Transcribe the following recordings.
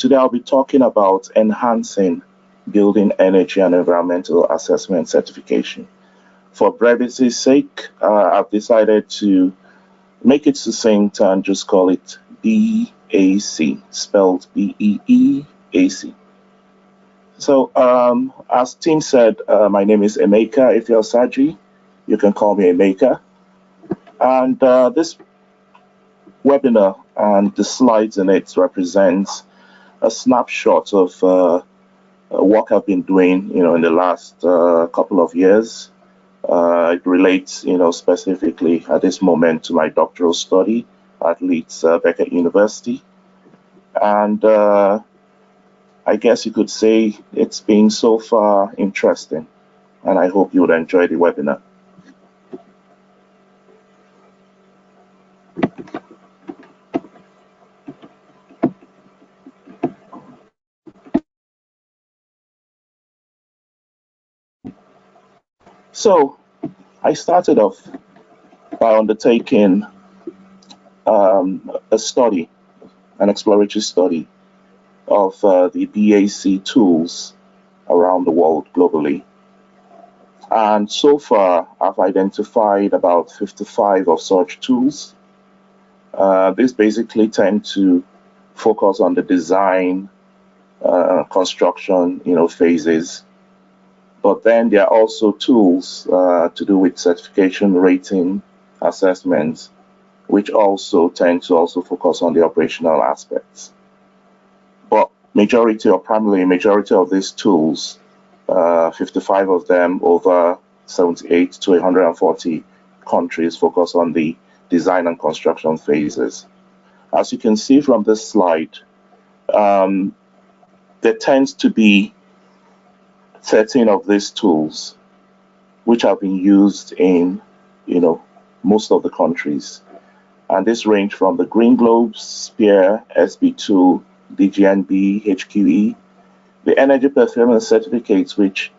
Today I'll be talking about enhancing building energy and environmental assessment certification. For brevity's sake, I've decided to make it succinct and just call it BEAC, spelled B-E-E-A-C. So, as Tim said, my name is Emeka Efe Osaji. You can call me Emeka. And this webinar and the slides in it represents a snapshot of work I've been doing, in the last couple of years. It relates, specifically at this moment to my doctoral study at Leeds Beckett University. And I guess you could say it's been so far interesting, and I hope you would enjoy the webinar. So I started off by undertaking a study, an exploratory study of the BEAC tools around the world globally. And so far, I've identified about 55 of such tools. These basically tend to focus on the design, construction, phases. But then there are also tools to do with certification, rating, assessments, which also tend to focus on the operational aspects. But primarily majority of these tools, 55 of them, over 78 to 140 countries, focus on the design and construction phases. As you can see from this slide, there tends to be 13 of these tools which have been used in, most of the countries. And this range from the Green Globes, SPEAR, SB2, DGNB, HQE, the energy performance certificates, which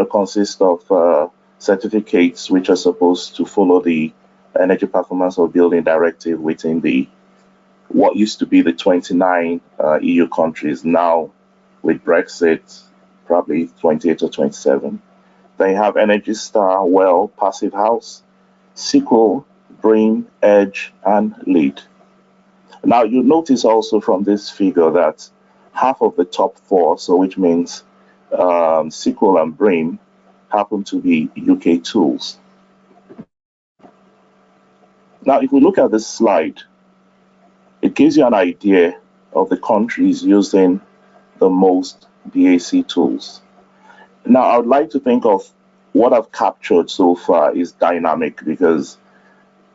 consist of certificates which are supposed to follow the energy performance of building directive within the what used to be the 29 EU countries, now with Brexit probably 28 or 27. They have Energy Star, Well, Passive House, Sequel, BREEAM, EDGE, and LEED. Now you'll notice also from this figure that half of the top four, so which means Sequel and BREEAM, happen to be UK tools. Now if we look at this slide, it gives you an idea of the countries using the most BEAC tools. Now I would like to think of what I've captured so far is dynamic, because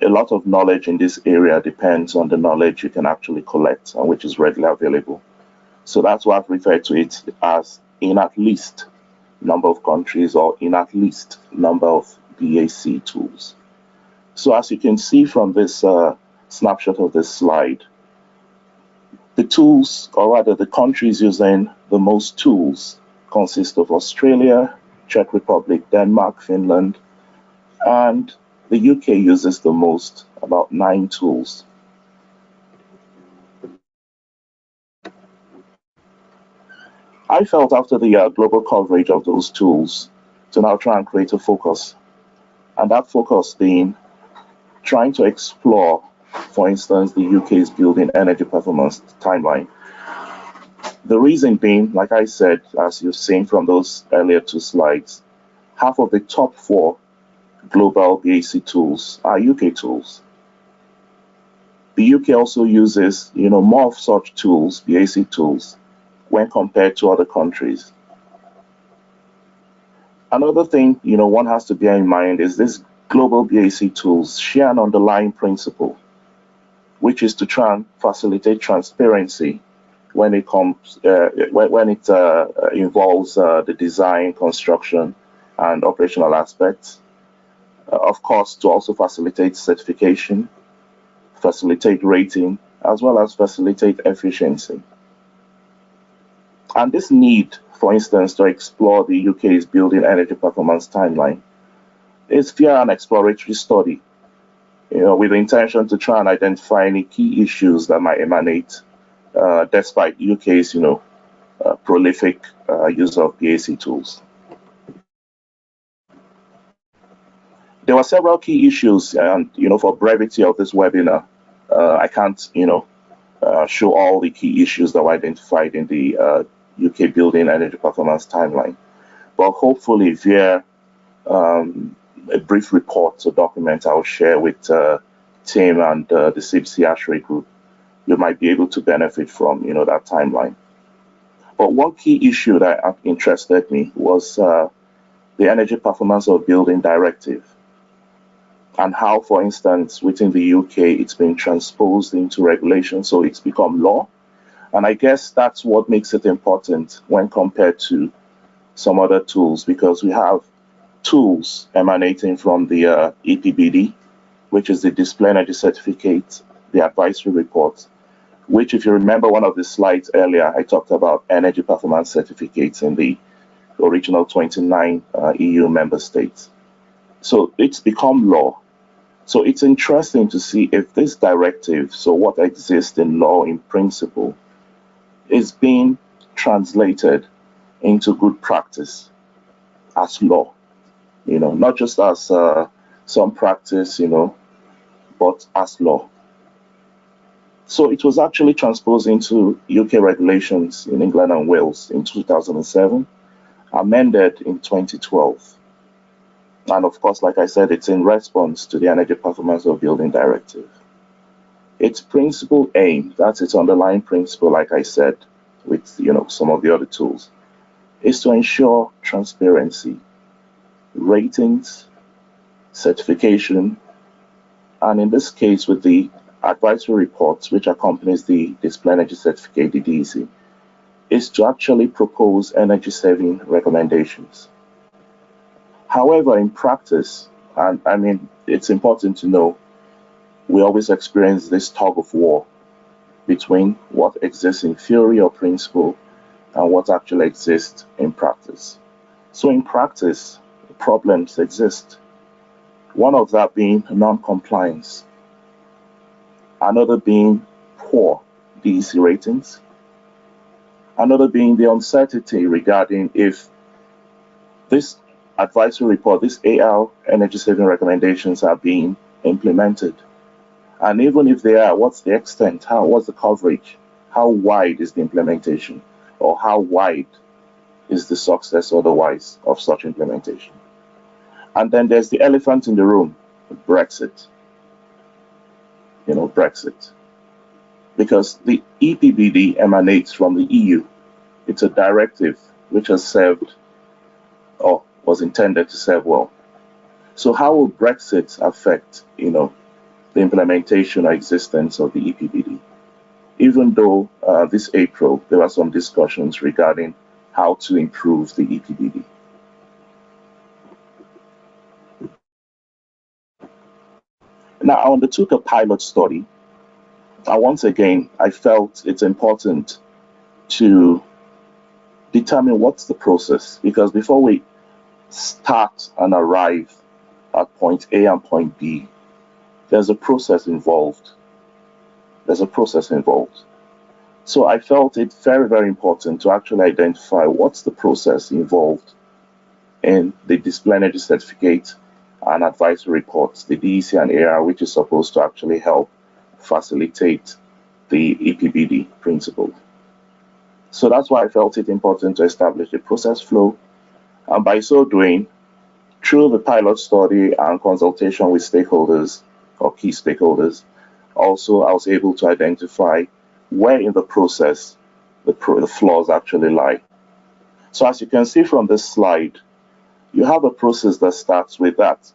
a lot of knowledge in this area depends on the knowledge you can actually collect and which is readily available. So that's why I've referred to it as in at least number of countries or in at least number of BEAC tools. So as you can see from this snapshot of this slide, the tools, or rather the countries using the most tools, consist of Australia, Czech Republic, Denmark, Finland, and the UK uses the most, about 9 tools. I felt after the global coverage of those tools to now try and create a focus, and that focus being trying to explore, for instance, the UK's building energy performance timeline. The reason being, like I said, as you've seen from those earlier 2 slides, half of the top 4 global BEAC tools are UK tools. The UK also uses, more of such tools, BEAC tools, when compared to other countries. Another thing, one has to bear in mind is this global BEAC tools share an underlying principle, which is to try and facilitate transparency when it comes involves the design, construction, and operational aspects. Of course, to also facilitate certification, facilitate rating, as well as facilitate efficiency. And this need, for instance, to explore the UK's building energy performance timeline is via an exploratory study, with the intention to try and identify any key issues that might emanate despite UK's, prolific use of BAC tools. There were several key issues, and for brevity of this webinar, I can't, show all the key issues that were identified in the UK Building Energy Performance Timeline. But hopefully, via a brief report or document I'll share with Tim and the CIBSE ASHRAE Group, you might be able to benefit from, that timeline. But one key issue that interested me was the Energy Performance of Building Directive, and how, for instance, within the UK, it's been transposed into regulation, so it's become law. And I guess that's what makes it important when compared to some other tools, because we have tools emanating from the EPBD, which is the Display Energy Certificate, the advisory report, which, if you remember one of the slides earlier, I talked about energy performance certificates in the original 29 EU member states. So it's become law. So it's interesting to see if this directive, so what exists in law in principle, is being translated into good practice as law, not just as some practice, but as law. So it was actually transposed into UK regulations in England and Wales in 2007, amended in 2012. And of course, like I said, it's in response to the Energy Performance of Building Directive. Its principal aim, that's its underlying principle, like I said, with some of the other tools, is to ensure transparency, ratings, certification, and in this case with the advisory reports which accompanies the Display Energy Certificate, the DEC, is to actually propose energy saving recommendations. However, in practice, and I mean, it's important to know, we always experience this tug of war between what exists in theory or principle and what actually exists in practice. So in practice, problems exist. One of that being non-compliance, another being poor DEC ratings, another being the uncertainty regarding if this advisory report, this AR energy saving recommendations are being implemented. And even if they are, what's the extent? What's the coverage? How wide is the implementation? Or how wide is the success otherwise of such implementation? And then there's the elephant in the room, Brexit. Brexit. Because the EPBD emanates from the EU. It's a directive which has served, or was intended to serve well. So how will Brexit affect, the implementation or existence of the EPBD? Even though this April, there were some discussions regarding how to improve the EPBD. Now, I undertook a pilot study, and once again, I felt it's important to determine what's the process, because before we start and arrive at point A and point B, there's a process involved. So I felt it very, very important to actually identify what's the process involved in the Display Energy Certificate and advisory reports, the DEC and AR, which is supposed to actually help facilitate the EPBD principle. So that's why I felt it important to establish the process flow. And by so doing, through the pilot study and consultation with stakeholders or key stakeholders, also I was able to identify where in the process the flaws actually lie. So as you can see from this slide, you have a process that starts with that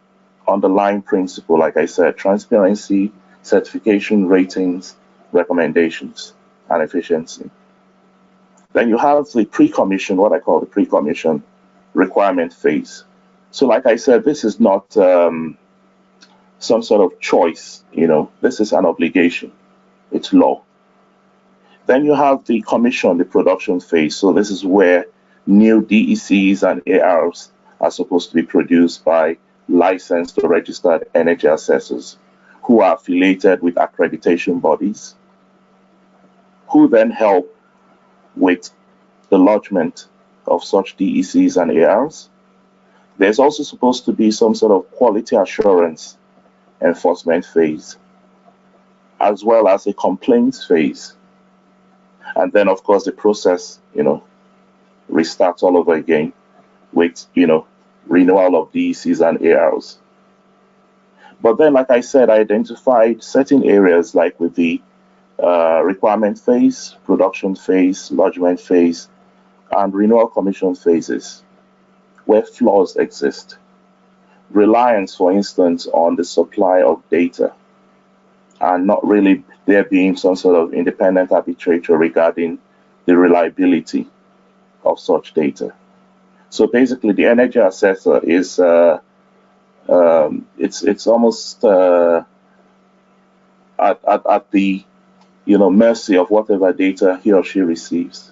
underlying principle, like I said, transparency, certification, ratings, recommendations, and efficiency. Then you have the pre-commission, what I call the pre-commission requirement phase. So like I said, this is not some sort of choice, this is an obligation. It's law. Then you have the commission, the production phase. So this is where new DECs and ARs are supposed to be produced by licensed or registered energy assessors who are affiliated with accreditation bodies. who then help with the lodgement of such DECs and ARs. There's also supposed to be some sort of quality assurance enforcement phase, as well as a complaints phase. And then, of course, the process, restarts all over again with, renewal of DECs and ARs. But then, like I said, I identified certain areas like with the requirement phase, production phase, lodgement phase, and renewal commission phases where flaws exist. Reliance, for instance, on the supply of data and not really there being some sort of independent arbitrator regarding the reliability of such data. So basically, the energy assessor is it's almost at the mercy of whatever data he or she receives.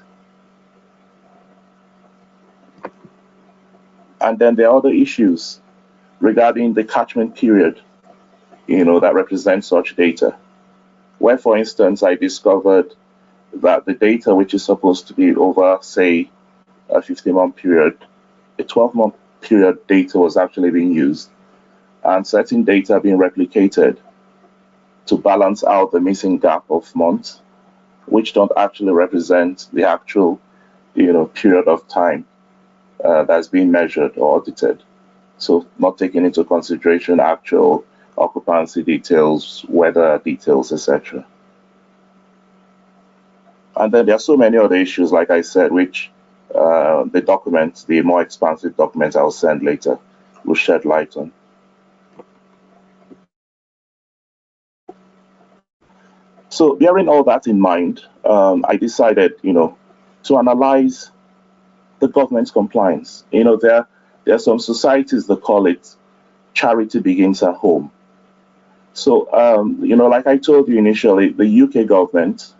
And then there are other issues regarding the catchment period, that represents such data. Where, for instance, I discovered that the data which is supposed to be over, say, a 50-month period, a 12-month period data was actually being used, and certain data being replicated to balance out the missing gap of months, which don't actually represent the actual, period of time that's being measured or audited. So not taking into consideration actual occupancy details, weather details, etc. And then there are so many other issues, like I said, which the documents, the more expansive documents I'll send later, will shed light on. So bearing all that in mind, I decided, to analyze the government's compliance. There are some societies that call it charity begins at home. So, like I told you initially, the UK government,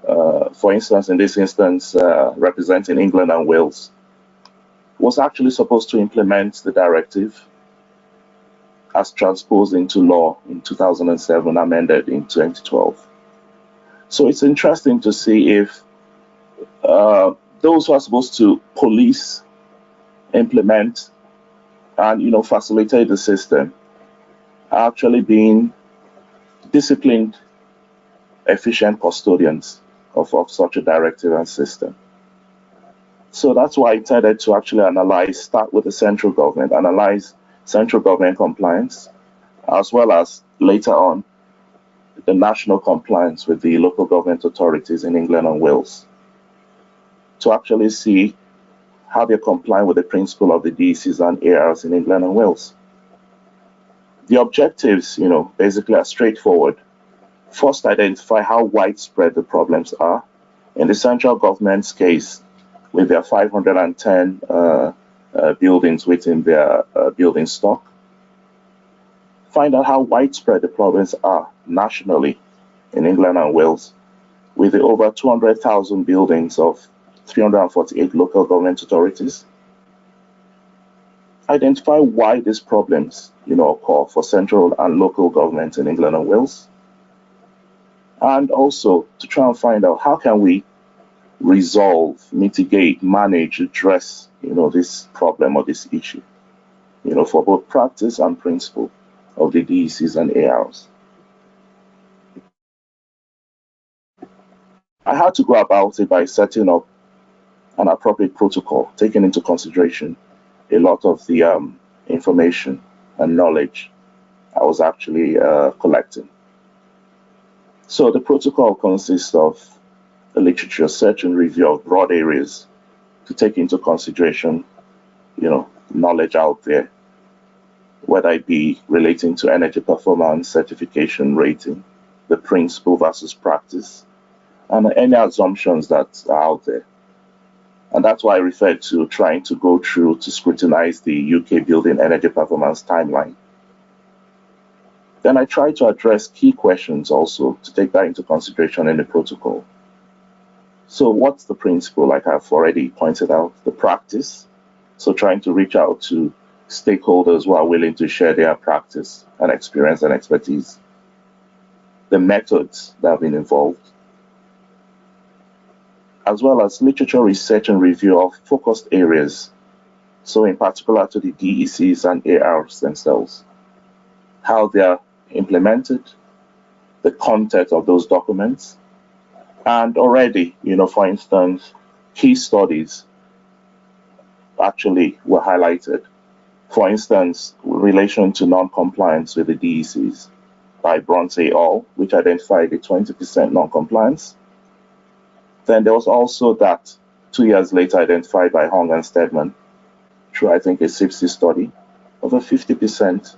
for instance, in this instance, representing England and Wales, was actually supposed to implement the directive as transposed into law in 2007, amended in 2012. So it's interesting to see if those who are supposed to police, implement, and facilitate the system are actually being disciplined, efficient custodians of such a directive and system. So that's why I intended to actually start with the central government, analyze central government compliance, as well as later on the national compliance with the local government authorities in England and Wales, to actually see how they're complying with the principle of the DECs and ARs in England and Wales. The objectives, basically are straightforward. First, identify how widespread the problems are. In the central government's case, with their 510 buildings within their building stock, find out how widespread the problems are nationally in England and Wales, with the over 200,000 buildings of 348 local government authorities. Identify why these problems, occur for central and local governments in England and Wales, and also to try and find out how can we resolve, mitigate, manage, address, this problem or this issue, for both practice and principle of the DECs and ARs. I had to go about it by setting up an appropriate protocol, taking into consideration a lot of the information and knowledge I was actually collecting. So the protocol consists of a literature search and review of broad areas to take into consideration, knowledge out there, whether it be relating to energy performance, certification rating, the principle versus practice, and any assumptions that are out there. And that's why I referred to trying to go through to scrutinize the UK building energy performance timeline. Then I try to address key questions also to take that into consideration in the protocol. So what's the principle, like I've already pointed out? The practice, so trying to reach out to stakeholders who are willing to share their practice and experience and expertise. The methods that have been involved. as well as literature research and review of focused areas, so in particular to the DECs and ARs themselves, how they are implemented, the content of those documents, and already, for instance, key studies actually were highlighted. For instance, in relation to non-compliance with the DECs by Bronze et al., which identified a 20% non-compliance. Then there was also that 2 years later identified by Hong and Stedman through, I think, a CIBSE study of a 50%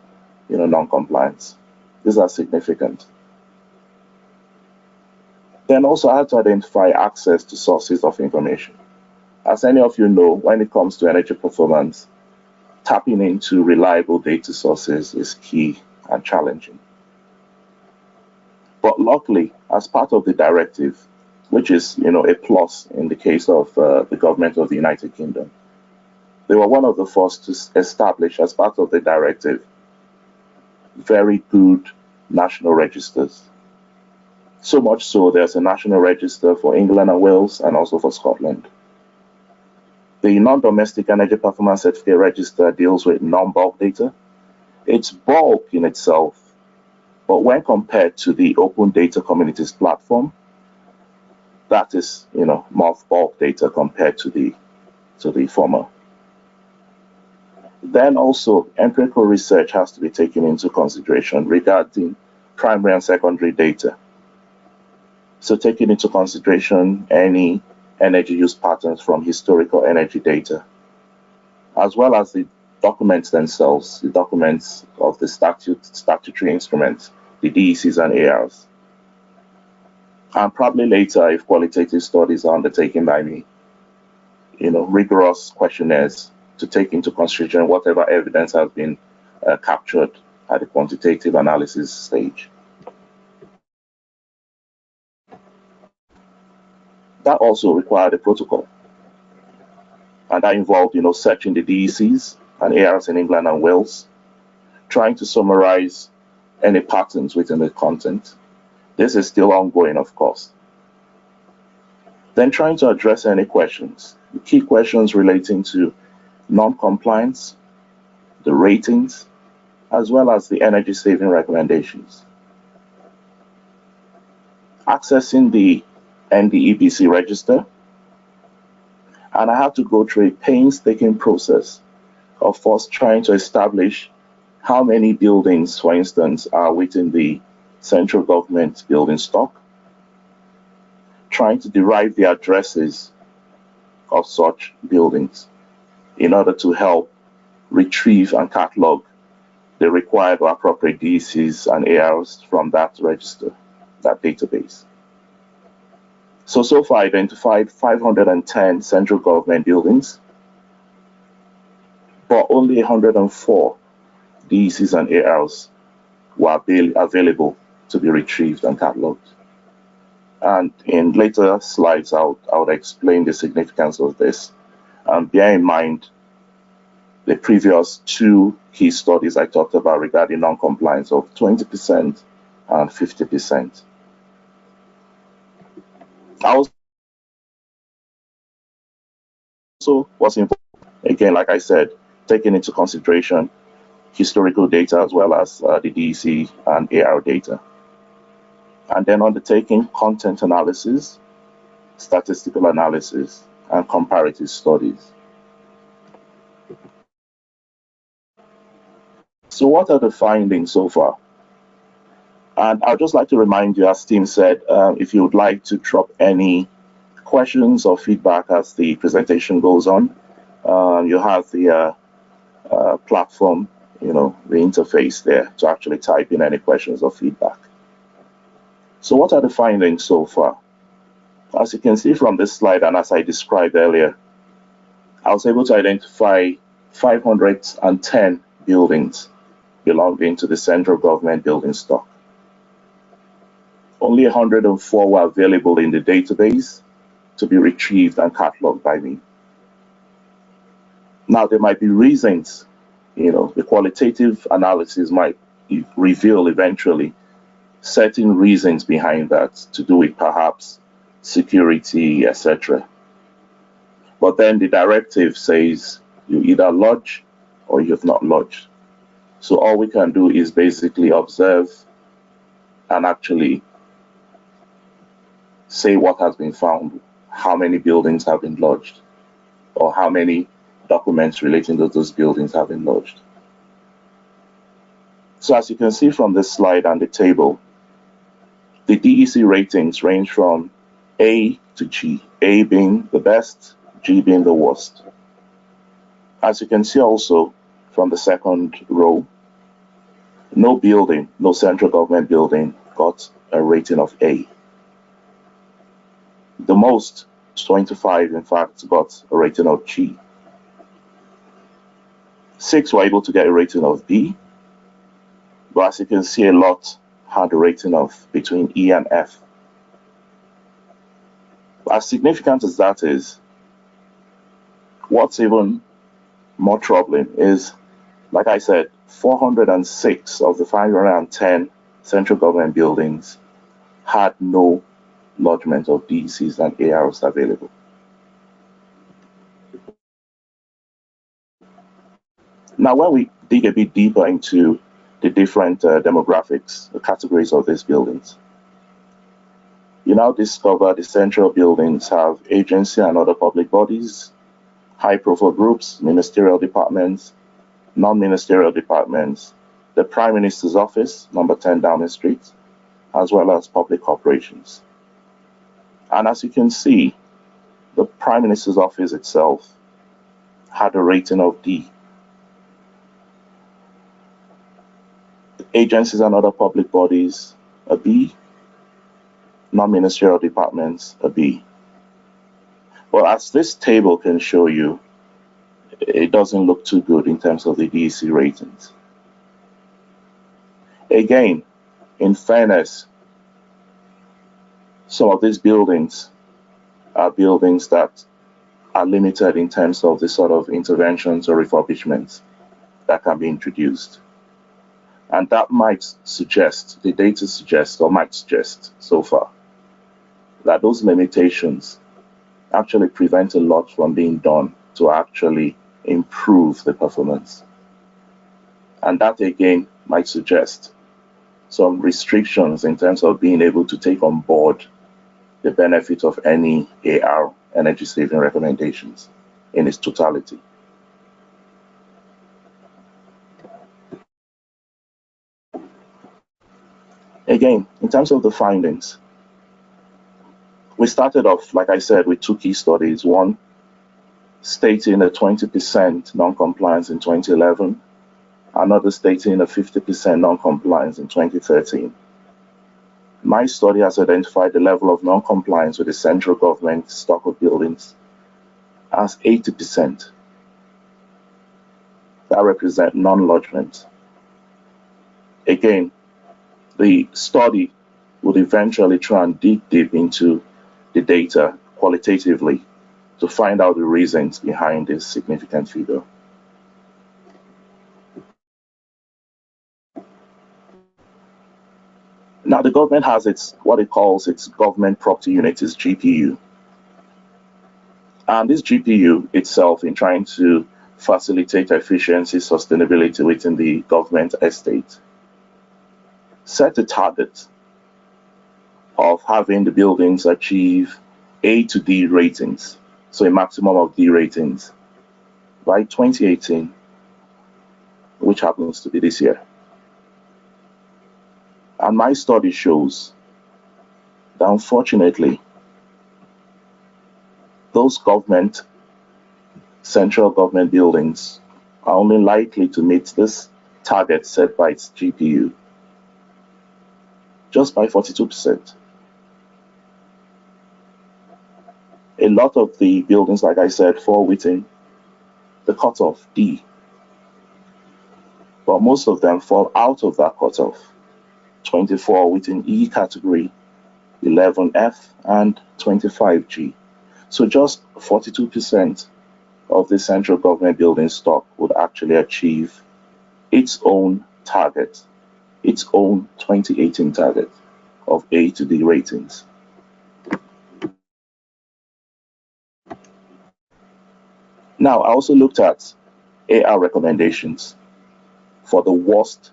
non-compliance. These are significant. Then also I had to identify access to sources of information. As any of you know, when it comes to energy performance, tapping into reliable data sources is key and challenging. But luckily, as part of the directive, which is a plus in the case of the government of the United Kingdom, they were one of the first to establish, as part of the directive, very good national registers. So much so, there's a national register for England and Wales and also for Scotland. The non-domestic energy performance certificate register deals with non-bulk data. It's bulk in itself, but when compared to the Open Data Communities platform, that is, more bulk data compared to the former. Then also, empirical research has to be taken into consideration regarding primary and secondary data. So taking into consideration any energy use patterns from historical energy data, as well as the documents themselves, the documents of the statutory instruments, the DECs and ARs. And probably later, if qualitative studies are undertaken by me, rigorous questionnaires to take into consideration whatever evidence has been captured at the quantitative analysis stage. That also required a protocol, and that involved, searching the DECs and ARs in England and Wales, trying to summarize any patterns within the content. This is still ongoing, of course. Then trying to address any questions, the key questions relating to non-compliance, the ratings, as well as the energy saving recommendations. Accessing the NDEBC register, and I had to go through a painstaking process of first trying to establish how many buildings, for instance, are within the central government building stock, trying to derive the addresses of such buildings in order to help retrieve and catalog the required or appropriate DECs and ARs from that register, that database. So far identified 510 central government buildings, but only 104 DECs and ARs were available to be retrieved and cataloged. And in later slides, I'll explain the significance of this. And bear in mind the previous two key studies I talked about regarding non-compliance of 20% and 50%. I also was involved, again, like I said, taking into consideration historical data as well as the DEC and AR data. And then undertaking content analysis, statistical analysis, and comparative studies. So what are the findings so far? And I'd just like to remind you, as Tim said, if you would like to drop any questions or feedback as the presentation goes on, you have the platform, the interface there to actually type in any questions or feedback. So what are the findings so far? As you can see from this slide, and as I described earlier, I was able to identify 510 buildings belonging to the central government building stock. Only 104 were available in the database to be retrieved and cataloged by me. Now, there might be reasons, the qualitative analysis might reveal eventually certain reasons behind that, to do with perhaps security, etc. But then the directive says you either lodge or you have not lodged. So all we can do is basically observe and actually say what has been found, how many buildings have been lodged, or how many documents relating to those buildings have been lodged. So as you can see from this slide and the table, the DEC ratings range from A to G, A being the best, G being the worst. As you can see also from the second row, no building, no central government building got a rating of A. The most, 25, in fact, got a rating of G. 6 were able to get a rating of B, but as you can see, a lot had a rating of between E and F. As significant as that is, what's even more troubling is, like I said, 406 of the 510 central government buildings had no lodgement of DECs and ARs available. Now, when we dig a bit deeper into the different demographics, the categories of these buildings, you now discover the central buildings have agency and other public bodies, high-profile groups, ministerial departments, non-ministerial departments, the Prime Minister's office, number 10 Downing Street, as well as public corporations. And as you can see, the Prime Minister's office itself had a rating of D. Agencies and other public bodies, a B. Non-ministerial departments, a B. Well, as this table can show you, it doesn't look too good in terms of the DEC ratings. Again, in fairness, some of these buildings are buildings that are limited in terms of the sort of interventions or refurbishments that can be introduced. And that might suggest, the data suggests, or might suggest so far, that those limitations actually prevent a lot from being done to actually improve the performance. And that again might suggest some restrictions in terms of being able to take on board the benefit of any AR energy saving recommendations in its totality. Again, in terms of the findings, we started off, like I said, with 2 key studies. One stating a 20% non-compliance in 2011, another stating a 50% non-compliance in 2013. My study has identified the level of non-compliance with the central government stock of buildings as 80%. That represents non-lodgement. Again, the study would eventually try and dig deep into the data qualitatively to find out the reasons behind this significant figure. Now, the government has what it calls its government property unit, its GPU. And this GPU itself, in trying to facilitate efficiency, sustainability within the government estate, set a target of having the buildings achieve A to D ratings, so a maximum of D ratings, by 2018, which happens to be this year. And my study shows that unfortunately, those central government buildings are only likely to meet this target set by its GPU just by 42%. A lot of the buildings, like I said, fall within the cutoff D, but most of them fall out of that cutoff. 24 within E category, 11 F, and 25 G. So just 42% of the central government building stock would actually achieve its own target, its own 2018 target of A to D ratings. Now, I also looked at AR recommendations for the worst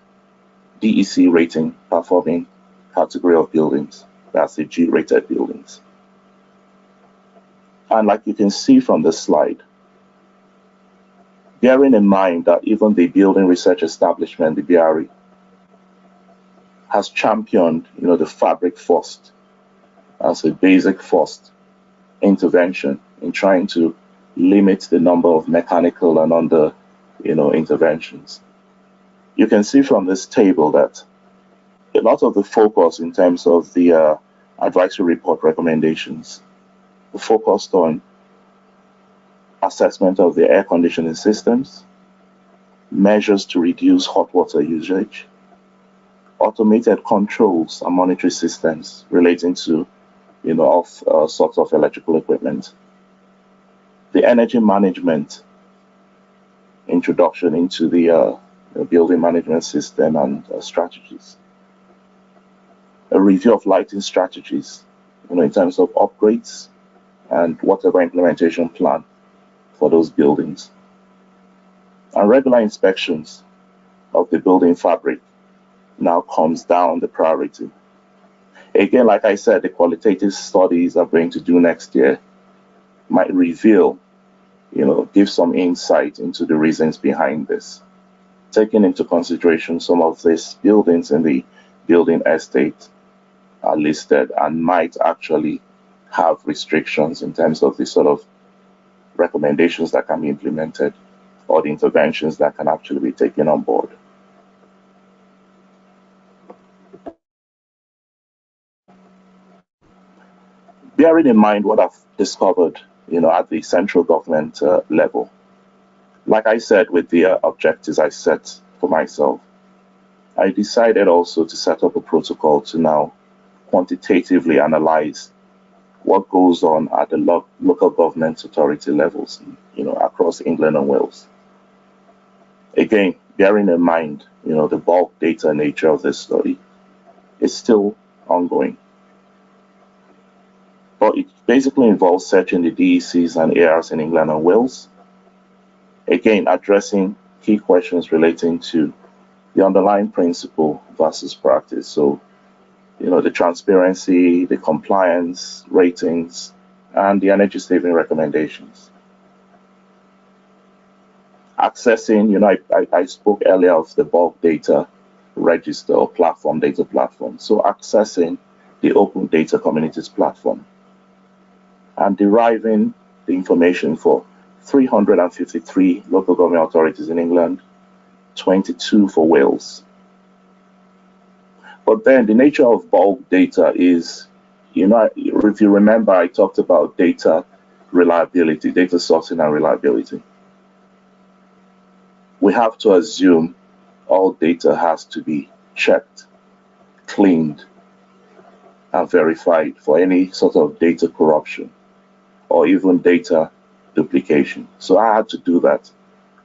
DEC rating performing category of buildings. That's the G-rated buildings. And like you can see from the slide, bearing in mind that even the Building Research Establishment, the BRE, has championed, the fabric first as a basic first intervention in trying to limit the number of mechanical and under, interventions. You can see from this table that a lot of the focus in terms of the advisory report recommendations focused on assessment of the air conditioning systems, measures to reduce hot water usage, automated controls and monitoring systems relating to, all sorts of electrical equipment, the energy management introduction into the building management system and strategies, a review of lighting strategies, in terms of upgrades and whatever implementation plan for those buildings, and regular inspections of the building fabric now comes down the priority. Again, like I said, the qualitative studies I'm going to do next year might reveal, give some insight into the reasons behind this, taking into consideration some of these buildings in the building estate are listed and might actually have restrictions in terms of the sort of recommendations that can be implemented or the interventions that can actually be taken on board. Bearing in mind what I've discovered, at the central government level, like I said, with the objectives I set for myself, I decided also to set up a protocol to now quantitatively analyze what goes on at the local government authority levels, across England and Wales. Again, bearing in mind, the bulk data nature of this study is still ongoing. But it basically involves searching the DECs and ARs in England and Wales. Again, addressing key questions relating to the underlying principle versus practice. So, the transparency, the compliance ratings, and the energy saving recommendations. Accessing, I spoke earlier of the bulk data register or platform, data platform. So accessing the Open Data Communities platform and deriving the information for 353 local government authorities in England, 22 for Wales. But then the nature of bulk data is, if you remember, I talked about data reliability, data sourcing and reliability. We have to assume all data has to be checked, cleaned, and verified for any sort of data corruption or even data duplication. So I had to do that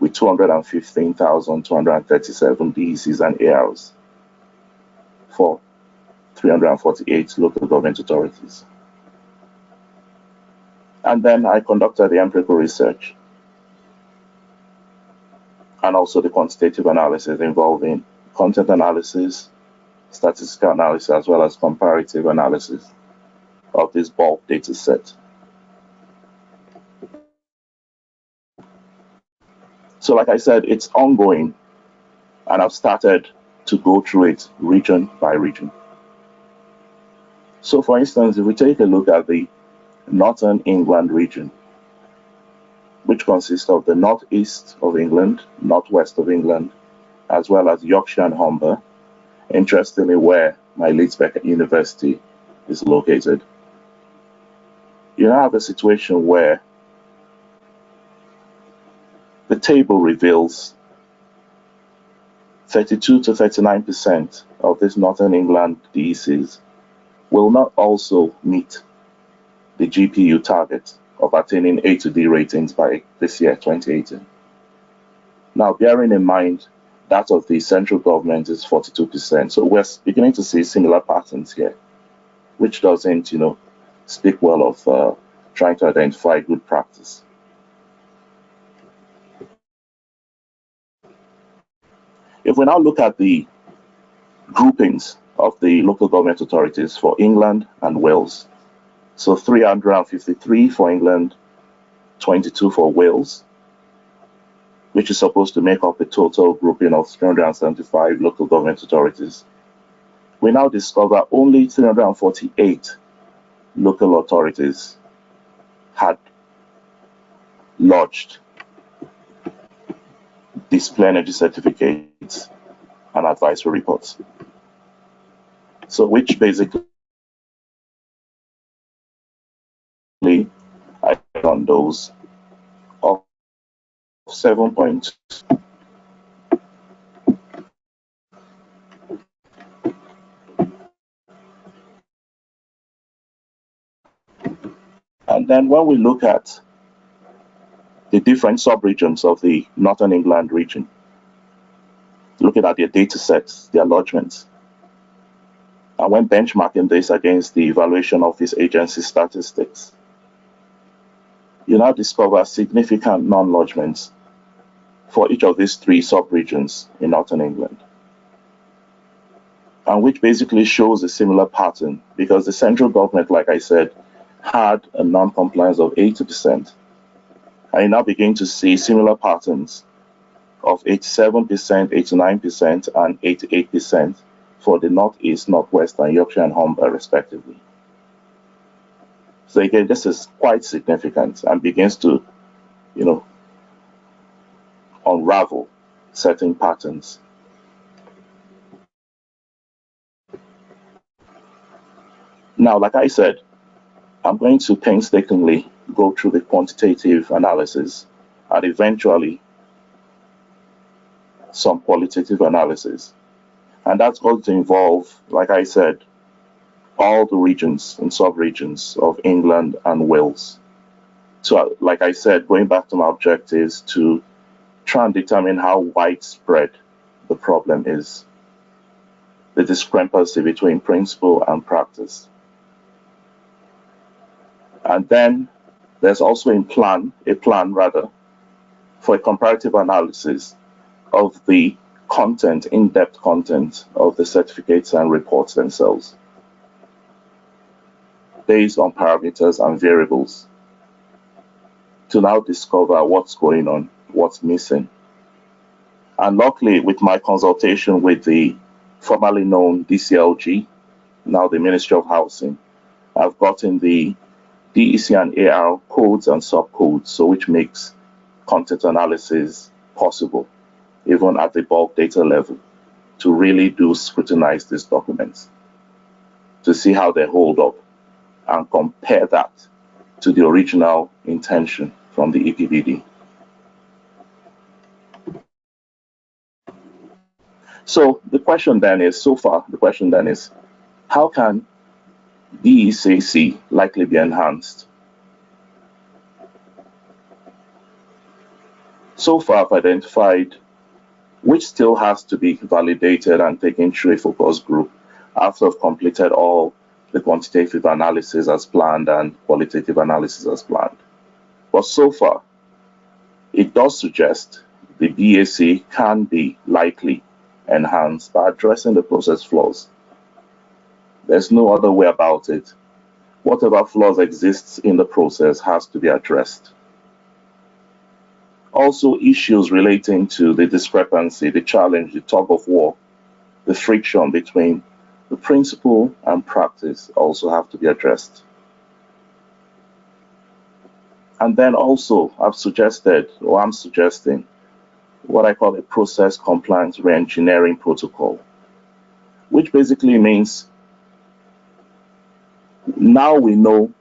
with 215,237 DECs and ARs for 348 local government authorities. And then I conducted the empirical research and also the quantitative analysis involving content analysis, statistical analysis, as well as comparative analysis of this bulk data set. So like I said, it's ongoing, and I've started to go through it region by region. So for instance, if we take a look at the Northern England region, which consists of the northeast of England, northwest of England, as well as Yorkshire and Humber, interestingly where my Leeds Beckett University is located, you now have a situation where the table reveals 32 to 39% of this Northern England DECs will not also meet the GPU target of attaining A to D ratings by this year, 2018. Now, bearing in mind that of the central government is 42%, so we're beginning to see similar patterns here, which doesn't, speak well of trying to identify good practice. If we now look at the groupings of the local government authorities for England and Wales, so 353 for England, 22 for Wales, which is supposed to make up a total grouping of 375 local government authorities. We now discover only 348 local authorities had lodged display energy certificates and advisory reports. So which basically I on those of 7.2. And then when we look at the different sub-regions of the Northern England region, looking at their data sets, their lodgements, and when benchmarking this against the evaluation of these agency statistics, you now discover significant non-lodgements for each of these three sub-regions in Northern England, and which basically shows a similar pattern, because the central government, like I said, had a non-compliance of 80%. And you now begin to see similar patterns of 87%, 89%, and 88% for the Northeast, Northwest, and Yorkshire and Humber, respectively. So again, this is quite significant and begins to, unravel certain patterns. Now, like I said, I'm going to painstakingly go through the quantitative analysis and eventually some qualitative analysis. And that's going to involve, like I said, all the regions and sub-regions of England and Wales. So, like I said, going back to my objectives to try and determine how widespread the problem is, the discrepancy between principle and practice. And then there's also a plan for a comparative analysis of the content, in-depth content of the certificates and reports themselves, based on parameters and variables, to now discover what's going on, what's missing. And luckily, with my consultation with the formerly known DCLG, now the Ministry of Housing, I've gotten the DEC and AR codes and subcodes, so which makes content analysis possible, even at the bulk data level, to really do scrutinize these documents, to see how they hold up and compare that to the original intention from the EPBD. So the question then is, how can DECC likely be enhanced? So far, I've identified which still has to be validated and taken through a focus group after I've completed all the quantitative analysis as planned and qualitative analysis as planned. But so far, it does suggest the BAC can be likely enhanced by addressing the process flaws. There's no other way about it. Whatever flaws exists in the process has to be addressed. Also, issues relating to the discrepancy, the challenge, the tug of war, the friction between the principle and practice also have to be addressed. And then also, I'm suggesting what I call a process compliance reengineering protocol, which basically means now we know,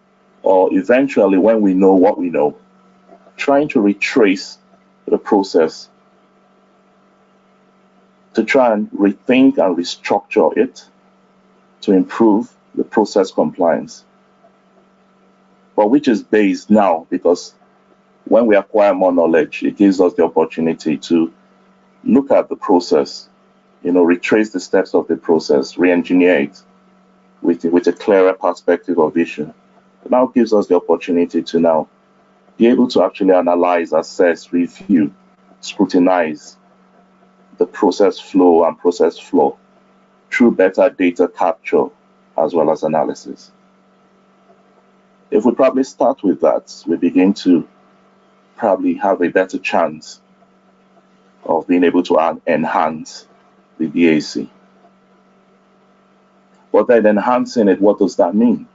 or eventually when we know what we know, trying to retrace the process to try and rethink and restructure it to improve the process compliance. But which is based now, because when we acquire more knowledge, it gives us the opportunity to look at the process, retrace the steps of the process, re-engineer it with a clearer perspective or vision. It now gives us the opportunity to now be able to actually analyze, assess, review, scrutinize the process flow and process flow through better data capture as well as analysis. If we probably start with that, we begin to probably have a better chance of being able to enhance the DAC. But then enhancing it, what does that mean?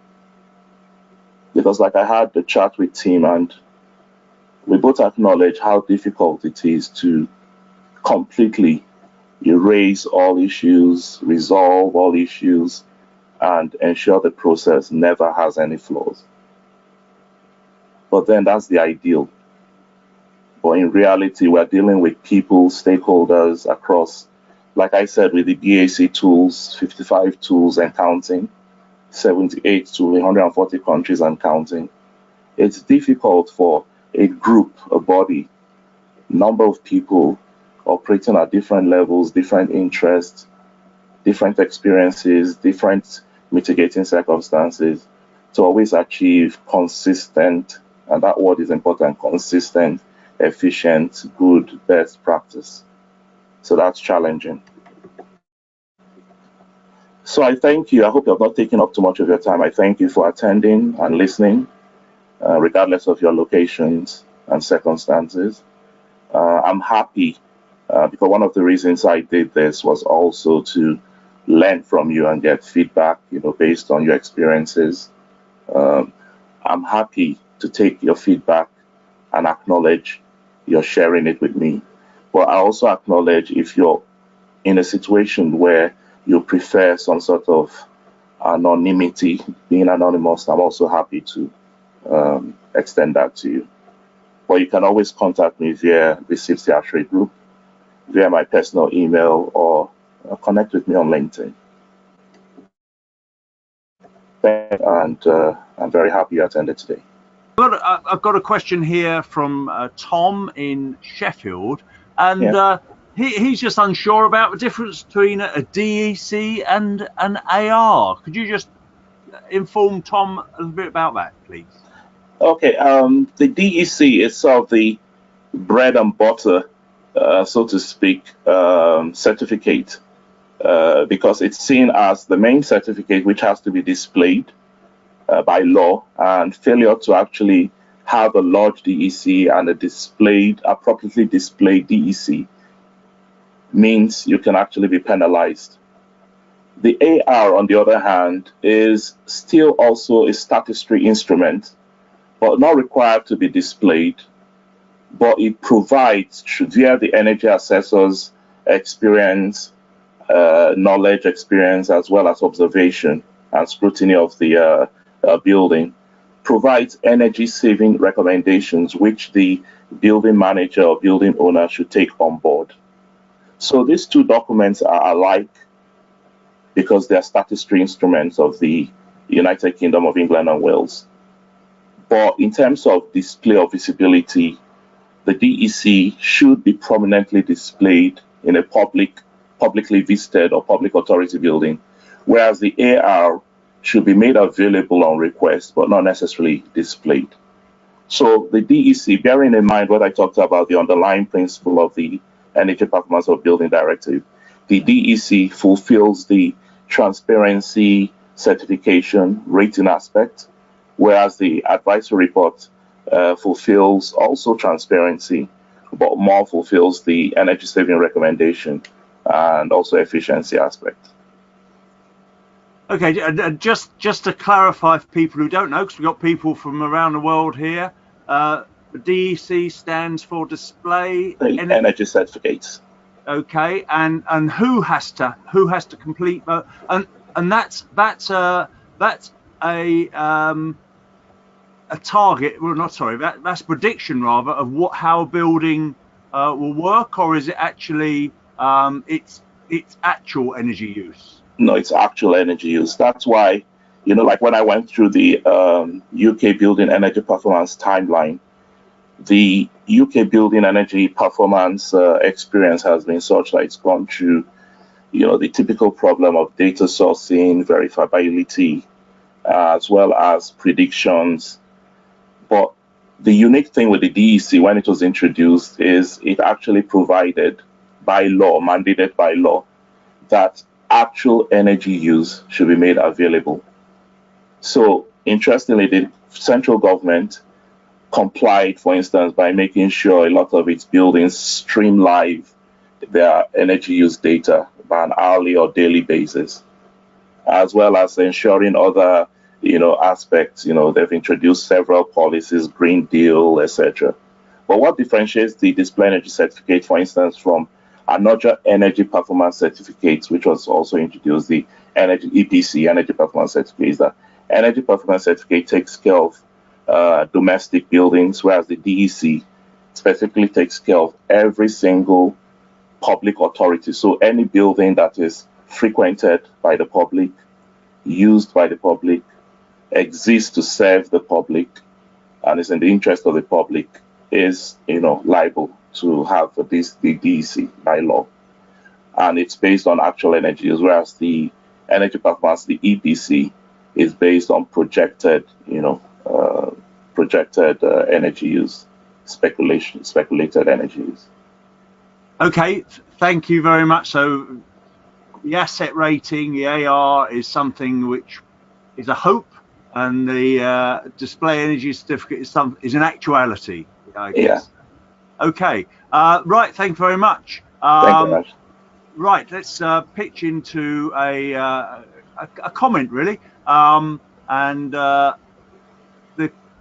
Because like I had the chat with Tim, and we both acknowledge how difficult it is to completely erase all issues, resolve all issues, and ensure the process never has any flaws. But then that's the ideal. But in reality, we're dealing with people, stakeholders across, like I said, with the BAC tools, 55 tools and counting, 78 to 140 countries and counting. It's difficult for a group, a body, number of people operating at different levels, different interests, different experiences, different mitigating circumstances to always achieve consistent, and that word is important, consistent, efficient, good, best practice. So that's challenging. So I thank you. I hope I've not taken up too much of your time. I thank you for attending and listening, regardless of your locations and circumstances. I'm happy because one of the reasons I did this was also to learn from you and get feedback, based on your experiences. I'm happy to take your feedback and acknowledge you're sharing it with me. But I also acknowledge if you're in a situation where you prefer some sort of anonymity, being anonymous, I'm also happy to extend that to you. But you can always contact me via the CIBSE ASHRAE Group, via my personal email, or connect with me on LinkedIn. And I'm very happy you attended today. I've got a question here from Tom in Sheffield, and he's just unsure about the difference between a DEC and an AR. Could you just inform Tom a little bit about that, please? Okay, the DEC is sort of the bread and butter, so to speak, certificate, because it's seen as the main certificate which has to be displayed by law, and failure to actually have a large DEC and a appropriately displayed DEC means you can actually be penalized. The AR, on the other hand, is still also a statutory instrument, but not required to be displayed, but it provides, via the energy assessor's experience, knowledge, experience, as well as observation and scrutiny of the building, provides energy saving recommendations which the building manager or building owner should take on board. So these two documents are alike because they are statutory instruments of the United Kingdom of England and Wales. But in terms of display of visibility, the DEC should be prominently displayed in a publicly visited or public authority building, whereas the AR should be made available on request, but not necessarily displayed. So the DEC, bearing in mind what I talked about, the underlying principle of the Energy Performance of Building Directive, the DEC fulfills the transparency, certification, rating aspect, whereas the advisory report fulfills also transparency, but more fulfills the energy saving recommendation and also efficiency aspect. Okay, just to clarify for people who don't know, because we've got people from around the world here, DEC stands for Display Energy Certificates. Okay, and who has to complete that? And that's a target. Well, not sorry. That's prediction rather of how a building will work, or is it actually its actual energy use? No, it's actual energy use. That's why, like when I went through the UK building energy performance timeline, the UK building energy performance experience has been such that it's gone through, the typical problem of data sourcing, verifiability, as well as predictions. But the unique thing with the DEC when it was introduced is it actually provided by law, mandated by law, that actual energy use should be made available. So interestingly, the central government complied, for instance, by making sure a lot of its buildings stream live their energy use data by an hourly or daily basis, as well as ensuring other, aspects. They've introduced several policies, Green Deal, etc. But what differentiates the display energy certificate, for instance, from another energy performance certificate, which was also introduced, the energy EPC, energy performance certificate, is that energy performance certificate takes care of domestic buildings, whereas the DEC specifically takes care of every single public authority. So any building that is frequented by the public, used by the public, exists to serve the public, and is in the interest of the public, is liable to have the DEC by law. And it's based on actual energy use, whereas the energy performance, the EPC, is based on projected energy use, speculated energy use. Okay, thank you very much. So the asset rating, the AR, is something which is a hope, and the display energy certificate is an actuality, I guess. Yeah. Okay. Right. Thank you very much. Thank you very much. Right. Let's pitch into a comment, really. And the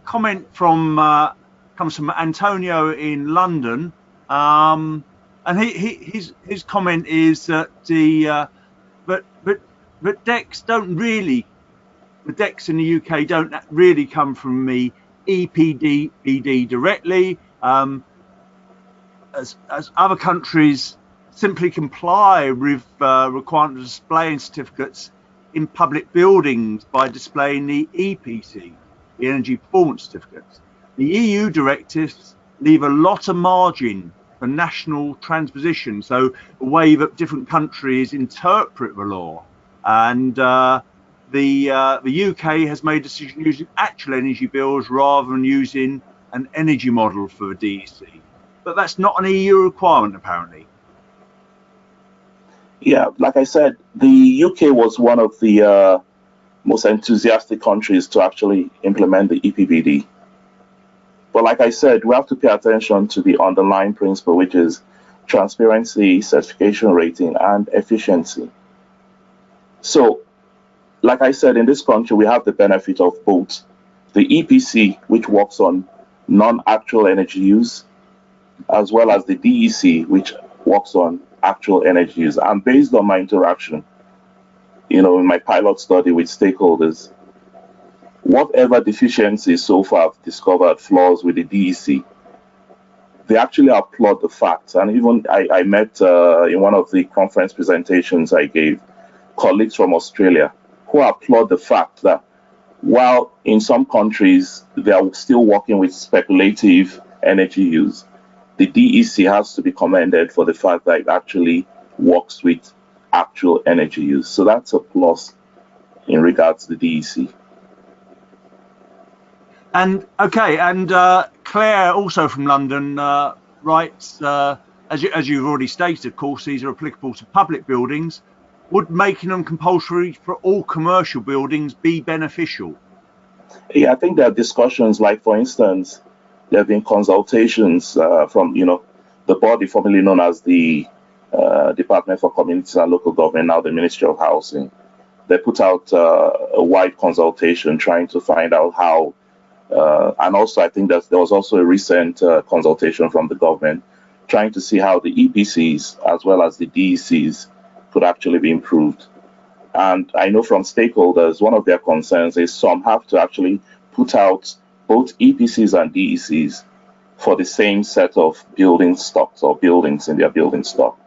comment comes from Antonio in London. And his comment is that but DECs don't really, the DECs in the UK don't really come from the EPBD directly, as other countries simply comply with requirement of displaying certificates in public buildings by displaying the EPC, the Energy Performance Certificates. The EU directives leave a lot of margin for national transposition, so a way that different countries interpret the law. And the UK has made a decision using actual energy bills rather than using an energy model for the DEC. But that's not an EU requirement, apparently. Yeah, like I said, the UK was one of the most enthusiastic countries to actually implement the EPBD. But like I said, we have to pay attention to the underlying principle, which is transparency, certification rating, and efficiency. So, like I said, in this country, we have the benefit of both the EPC, which works on non-actual energy use, as well as the DEC, which works on actual energy use. And based on my interaction, in my pilot study with stakeholders, whatever deficiencies so far I've discovered, flaws with the DEC, they actually applaud the facts. And even I met in one of the conference presentations I gave, colleagues from Australia who applaud the fact that while in some countries they are still working with speculative energy use, the DEC has to be commended for the fact that it actually works with actual energy use. So that's a plus in regards to the DEC. And okay, and Claire, also from London, writes, as you've already stated, of course, these are applicable to public buildings. Would making them compulsory for all commercial buildings be beneficial? Yeah, I think there are discussions, like, for instance, there have been consultations from, the body formerly known as the Department for Communities and Local Government, now the Ministry of Housing. They put out a wide consultation trying to find out how, and also I think that there was also a recent consultation from the government trying to see how the EPCs as well as the DECs could actually be improved. And I know from stakeholders, one of their concerns is some have to actually put out both EPCs and DECs for the same set of building stocks or buildings in their building stock.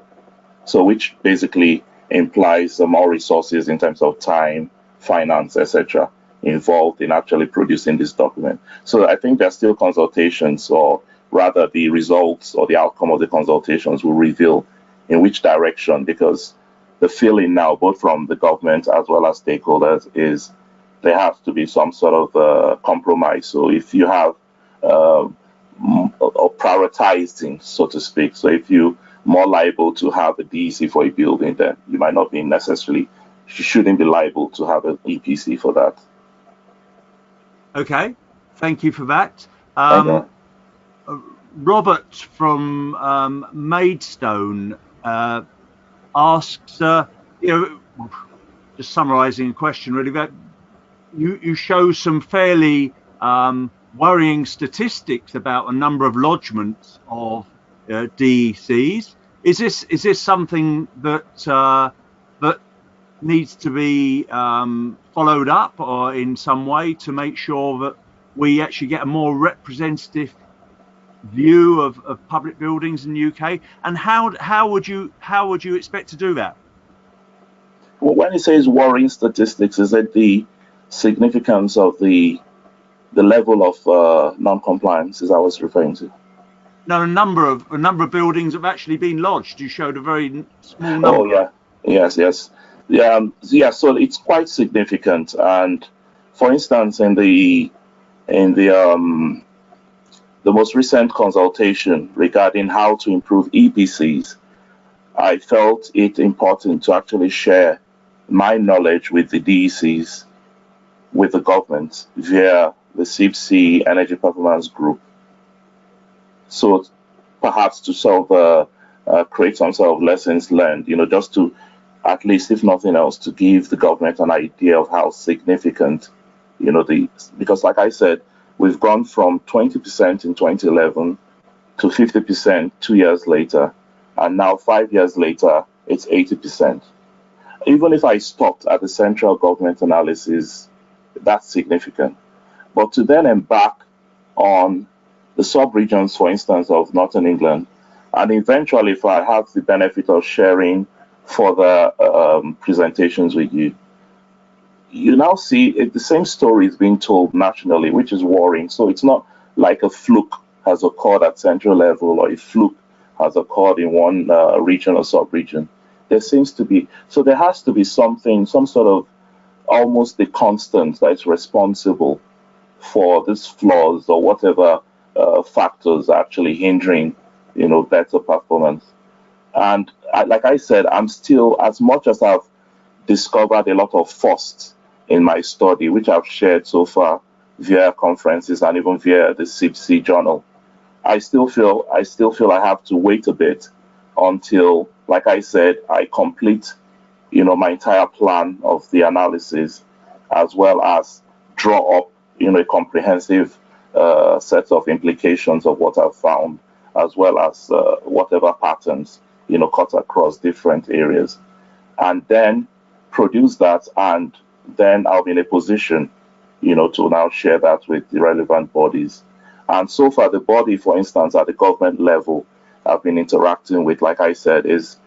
So which basically implies more resources in terms of time, finance, etc. involved in actually producing this document. So I think there's still consultations, or rather the results or the outcome of the consultations will reveal in which direction, because the feeling now, both from the government as well as stakeholders, is there has to be some sort of compromise. So if you have prioritizing, so to speak, so if you more liable to have a DEC for a building, then you might not be necessarily, you shouldn't be liable to have an EPC for that. Okay, thank you for that. Okay. Robert from Maidstone asks, just summarising a question really, that you show some fairly worrying statistics about a number of lodgements of DECs. Is this something that that needs to be followed up or in some way to make sure that we actually get a more representative view of public buildings in the UK? And how would you expect to do that? Well, when it says worrying statistics, is it the significance of the level of non-compliance? Is that what it's referring to? No, a number of buildings have actually been lodged. You showed a very small number. Oh yeah, yes. Yeah. So it's quite significant. And for instance, in the most recent consultation regarding how to improve EPCs, I felt it important to actually share my knowledge with the DECs, with the government via the CIBSE Energy Performance Group. So perhaps to sort of create some sort of lessons learned, just to, at least if nothing else, to give the government an idea of how significant, because like I said, we've gone from 20% in 2011 to 50% 2 years later, and now 5 years later, it's 80%. Even if I stopped at the central government analysis, that's significant. But to then embark on the sub-regions, for instance, of Northern England, and eventually, if I have the benefit of sharing further presentations with you, you now see the same story is being told nationally, which is worrying. So it's not like a fluke has occurred at central level or a fluke has occurred in one region or sub-region. There seems to be, so there has to be something, some sort of almost the constant that is responsible for these flaws or whatever factors actually hindering, better performance. And like I said, I'm still, as much as I've discovered a lot of firsts in my study, which I've shared so far via conferences and even via the CIBSE journal, I still feel I have to wait a bit until, like I said, I complete, my entire plan of the analysis, as well as draw up, a comprehensive set of implications of what I've found, as well as whatever patterns, cut across different areas, and then produce that, and then I'll be in a position, to now share that with the relevant bodies. And so far, the body, for instance, at the government level, I've been interacting with, like I said, is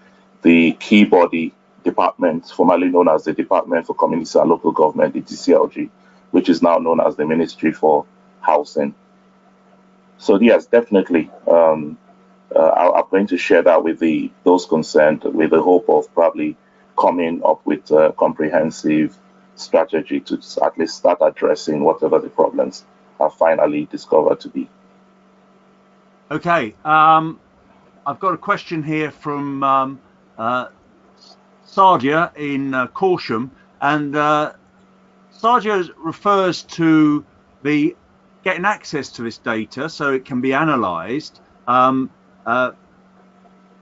the key body department, formerly known as the Department for Community and Local Government, the DCLG, which is now known as the Ministry for Housing. So yes, definitely, I'm going to share that with those concerned, with the hope of probably coming up with a comprehensive strategy to at least start addressing whatever the problems are finally discovered to be. Okay, I've got a question here from Sadia in Corsham, and Sadia refers to the getting access to this data so it can be analysed.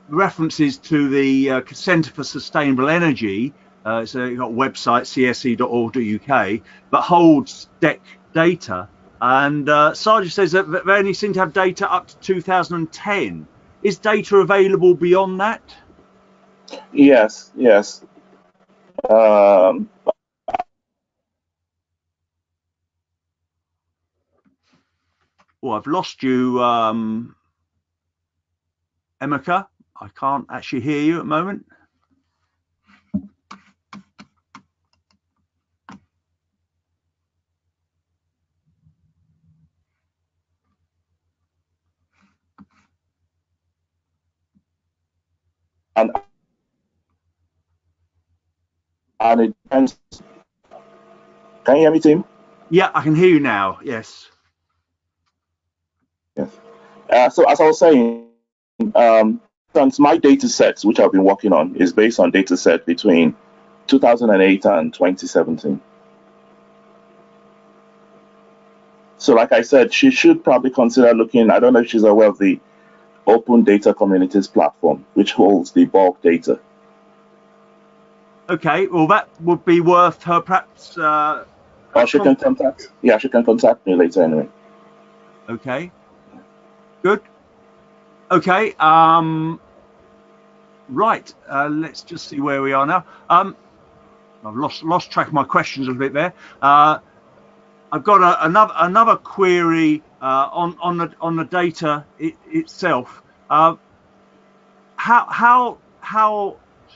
References to the Centre for Sustainable Energy, so you've got a website, csc.org.uk, that holds DEC data. And Sadia says that they only seem to have data up to 2010. Is data available beyond that? Yes. Oh, I've lost you, Emeka. I can't actually hear you at the moment. And it depends. Can you hear me, Tim? Yeah, I can hear you now. Yes. Yes. So as I was saying, instance, my data sets, which I've been working on, is based on data set between 2008 and 2017. So like I said, she should probably consider looking, I don't know if she's aware of the Open Data Communities platform, which holds the bulk data. Okay, well, that would be worth her perhaps. Or she can contact. Yeah, she can contact me later anyway. Okay. Good. Okay. Right. Let's just see where we are now. I've lost track of my questions a bit there. I've got another query on the data itself. How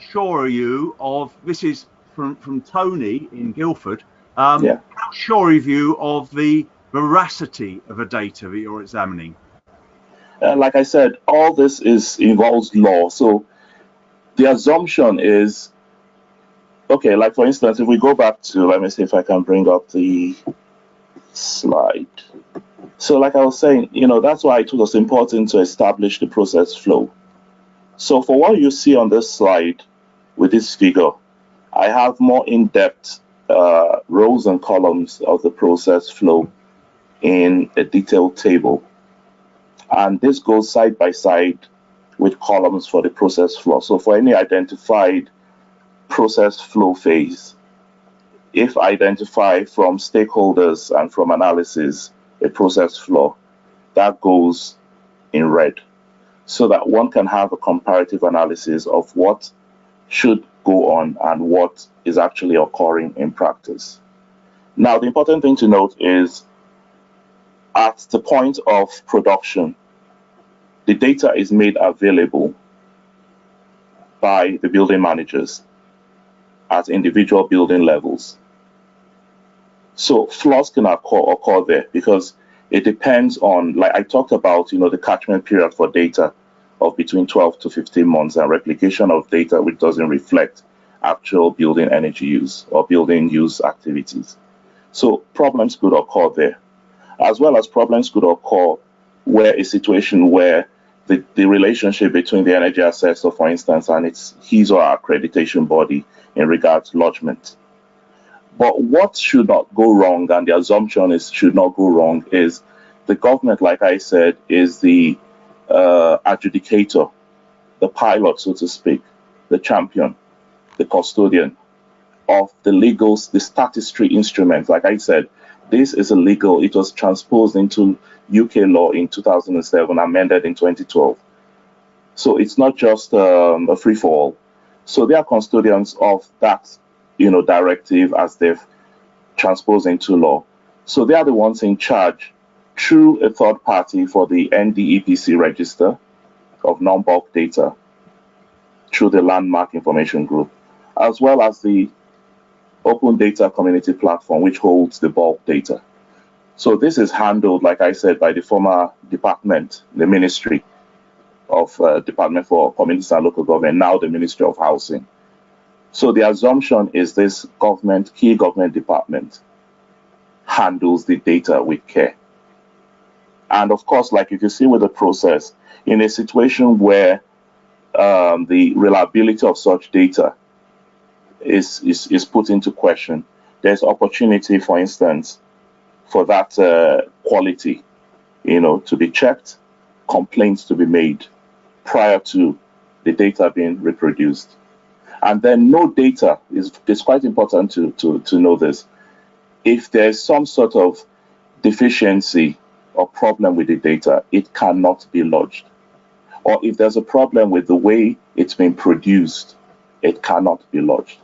sure are you of, this is from Tony in Guildford, how sure are you of the veracity of the data that you're examining? Like I said, all this involves law. So the assumption is, okay, like for instance, if we go back to, let me see if I can bring up the slide. So like I was saying, that's why it was important to establish the process flow. So for what you see on this slide with this figure, I have more in-depth rows and columns of the process flow in a detailed table. And this goes side by side with columns for the process flow. So for any identified process flow phase, if I identify from stakeholders and from analysis a process flow, that goes in red, so that one can have a comparative analysis of what should go on and what is actually occurring in practice. Now, the important thing to note is at the point of production, the data is made available by the building managers at individual building levels. So flaws can occur there because it depends on, like I talked about, the catchment period for data of between 12 to 15 months and replication of data which doesn't reflect actual building energy use or building use activities. So problems could occur there, as well as problems could occur where a situation where the relationship between the energy assessor, for instance, and his or her accreditation body in regards to lodgement. But what should not go wrong, and the assumption is should not go wrong, is the government, like I said, is the adjudicator, the pilot, so to speak, the champion, the custodian of the statutory instrument. Like I said, this is illegal. It was transposed into UK law in 2007, amended in 2012. So it's not just a free-for-all. So they are custodians of that, directive as they've transposed into law. So they are the ones in charge through a third party for the NDEPC register of non-bulk data through the Landmark Information Group, as well as the Open Data Community Platform, which holds the bulk data. So this is handled, like I said, by the former department, the Ministry of Department for Communities and Local Government, now the Ministry of Housing. So the assumption is this key government department handles the data with care. And of course, like you can see with the process, in a situation where the reliability of such data is put into question, there's opportunity, for instance, for that quality, to be checked, complaints to be made prior to the data being reproduced. And then no data is quite important to know this. If there's some sort of deficiency or problem with the data, it cannot be lodged. Or if there's a problem with the way it's been produced, it cannot be lodged.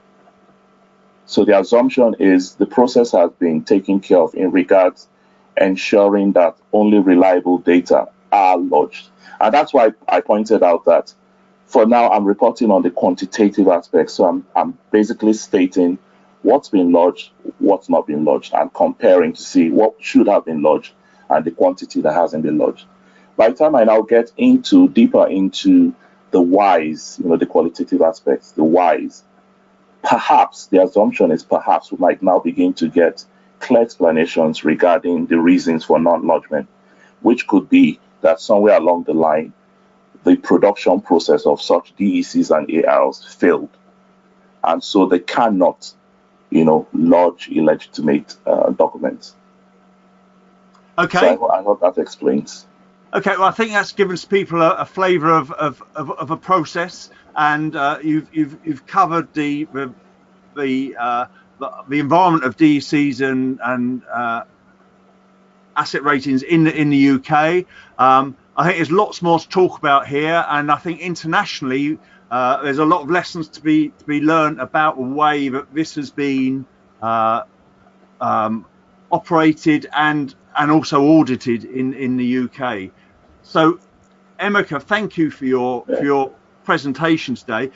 So the assumption is the process has been taken care of in regards ensuring that only reliable data are lodged. And that's why I pointed out that for now I'm reporting on the quantitative aspect. So I'm basically stating what's been lodged, what's not been lodged, and comparing to see what should have been lodged and the quantity that hasn't been lodged. By the time I now get deeper into the whys, the qualitative aspects, the whys, perhaps the assumption is perhaps we might now begin to get clear explanations regarding the reasons for non-lodgement, which could be that somewhere along the line, the production process of such DECs and ARs failed, and so they cannot, lodge illegitimate documents. Okay. So I hope that explains. Okay, well, I think that's given people a flavour of a process, and you've covered the environment of DECs and asset ratings in the UK. I think there's lots more to talk about here, and I think internationally there's a lot of lessons to be learned about the way that this has been operated and also audited in the UK. So, Emeka, thank you for your presentation today.